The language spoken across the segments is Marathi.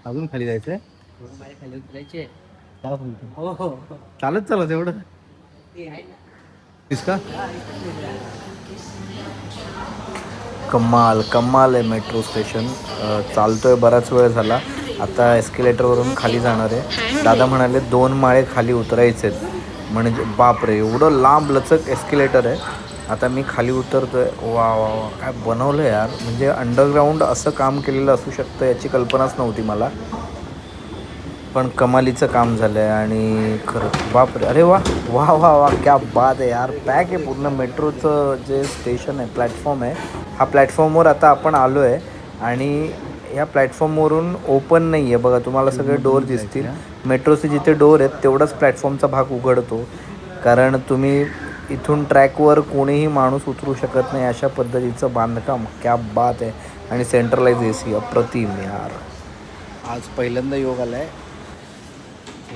अजून खाली जायचंय? खाली उतरायचे. काय बोलतो? हो हो. चालत चालत एवढं इसका कमाल कमाल आहे मेट्रो स्टेशन. चालतोय बराच वेळ झाला. आता एस्केलेटरवरून खाली जाणार आहे. दादा म्हणाले 2 माळे खाली उतरायचे आहेत. म्हणजे बापरे एवढं लांब लचक एस्केलेटर आहे. आता मी खाली उतरतोय. वा वा वा काय बनवलं यार. म्हणजे अंडरग्राऊंड असं काम केलेलं असू शकतं याची कल्पनाच नव्हती मला. पण कमालीचं काम झालं आहे आणि खरं बापरे अरे वा वा वा वा क्या बात आहे यार. पॅक आहे पूर्ण मेट्रोचं जे स्टेशन आहे प्लॅटफॉर्म आहे. हा प्लॅटफॉर्मवर आता आपण आलो आहे आणि या प्लॅटफॉर्मवरून ओपन नाही आहे बघा. तुम्हाला सगळे डोअर दिसतील. मेट्रोचे जिथे डोअर आहेत तेवढाच प्लॅटफॉर्मचा भाग उघडतो. कारण तुम्ही इथून ट्रॅकवर कोणीही माणूस उतरू शकत नाही अशा पद्धतीचं बांधकाम. क्या बात आहे. आणि सेंट्रलाइज AC अप्रतिम यार. आज पहिल्यांदा योग आला आहे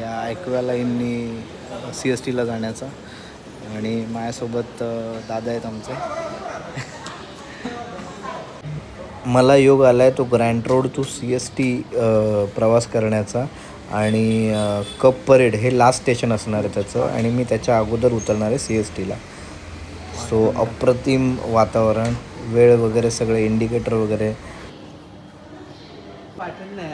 या ॲक्वा लाईननी CSTला जाण्याचा. आणि माझ्यासोबत दादा आहेत आमचे. मला योग आला आहे तो ग्रँड रोड टू CST प्रवास करण्याचा. आणि कप परेड हे लास्ट स्टेशन असणार आहे त्याचं. आणि मी त्याच्या अगोदर उतरणार आहे CSTला. सो अप्रतिम वातावरण, वेळ वगैरे सगळे इंडिकेटर वगैरे. पाठवून नाही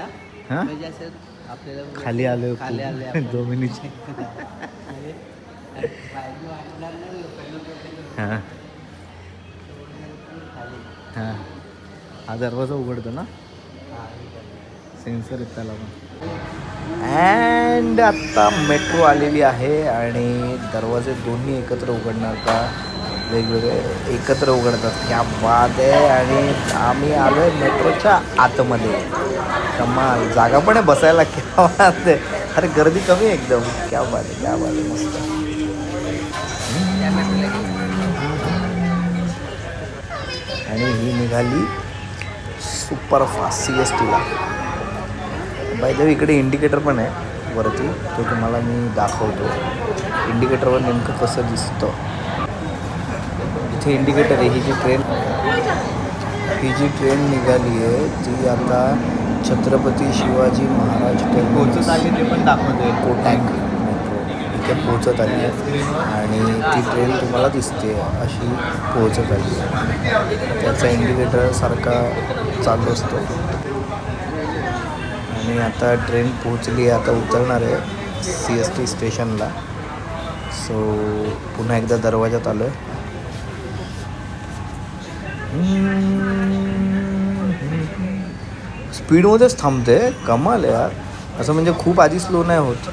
हां म्हणजे असं आपल्याला खाली आलो खाली आले खूप आपण. जमिनीची. हां हां हा दरवाजा उघडतो ना. सेन्सर आहेत त्याला पण. अँड आत्ता मेट्रो आलेली आहे आणि दरवाजे दोन्ही एकत्र उघडणार का वेगवेगळे एकत्र उघडतात. क्या बात आहे. आणि आम्ही आलो आहे मेट्रोच्या आतमध्ये. कमाल जागा पण आहे बसायला. क्या बात आहे. अरे गर्दी कमी आहे एकदम. क्या बात आहे क्या बात आहे मस्त. आणि ही निघाली सुपरफास्ट CSTला. बाय द वे इकडे इंडिकेटर पण आहे वरती. तो तुम्हाला मी दाखवतो. इंडिकेटरवर नेमकं कसं दिसतं. इथे इंडिकेटर आहे. ही जी ट्रेन निघाली आहे ती आता छत्रपती शिवाजी महाराज पोहोचत आली. ते पण दाखवते कोटॅक मेट्रो इथे पोहोचत आली आहे. आणि ती ट्रेन तुम्हाला दिसते अशी पोहोचत आली आहे. त्याचा इंडिकेटर सारखा चालू असतो. आणि आता ट्रेन पोहोचली आहे. आता उतरणार आहे CST स्टेशनला. सो पुन्हा एकदा दरवाजात आलो आहे. स्पीडमध्येच थांबते. कमाल आहे यार. असं म्हणजे खूप आधी स्लो नाही होत.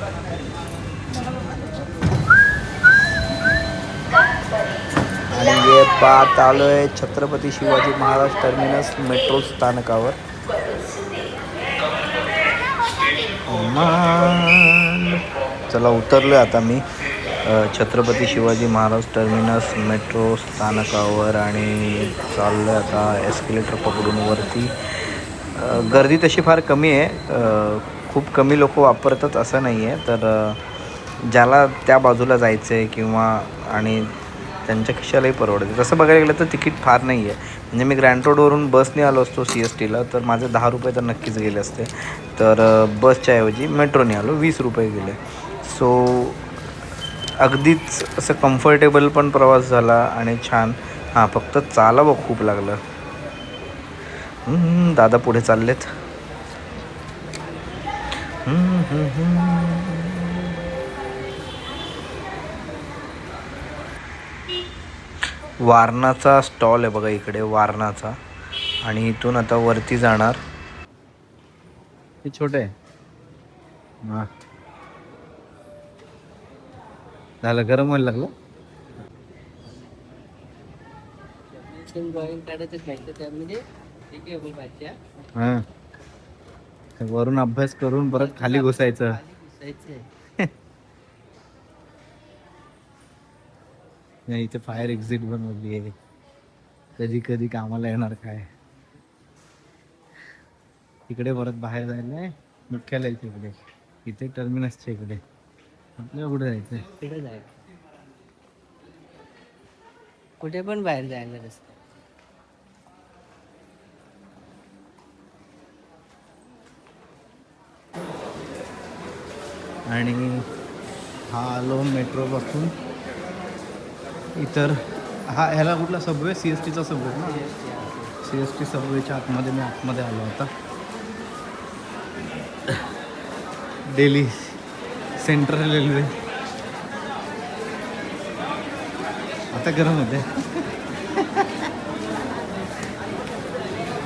आणि हे पाहत आलो आहे छत्रपती शिवाजी महाराज टर्मिनस मेट्रो स्थानकावर. चला उतरलो आहे आता मी छत्रपती शिवाजी महाराज टर्मिनस मेट्रो स्थानकावर. आणि चाललो आहे आता एस्केलेटर पकडून वरती. गर्दी तशी फार कमी आहे. खूप कमी लोक वापरतात असं नाही आहे. तर ज्याला त्या बाजूला जायचं आहे किंवा आणि त्यांच्या खिशालाही परवडते तसं बघायला गेलं तर तिकीट फार नाही आहे. म्हणजे मी ग्रँड रोडवरून बसने आलो असतो CSTला तर माझे 10 रुपये तर नक्कीच गेले असते. तर बसच्या ऐवजी मेट्रोने आलो 20 रुपये गेले. सो अगदीच असं कम्फर्टेबल पण प्रवास झाला आणि छान. हां फक्त चालावं खूप लागलं. दादा पुढे चाललेत. वारणाचा स्टॉल आहे बघा इकडे वारणाचा. आणि इथून आता वरती जाणार. हे छोटे आहे. हां झालं गरम व्हायला लागलं. ड्रॉइंग काढायचं घ्यायचं त्यामध्ये ठीक आहे भाज्या. हां वरून अभ्यास करून परत खाली घुसायचं. इथे फायर एक्झिट बनवली आहे. कधी कधी कामाला येणार काय. इकडे परत बाहेर जायला आहे मुख्यालयाच्या इकडे. इथे टर्मिनसच्या इकडे. आपल्याला कुठे जायचं. तिकडे जायचं कुठे पण बाहेर जायला रस्ता. आणि हा आलो मेट्रोपासून इतर ह्याला कुठला सबवे सी एस टीचा सबवे ना सी एस टी सबवेच्या आतमध्ये मी आतमध्ये आलो आता दिल्ली सेंट्रल रेल्वे आता गरम होते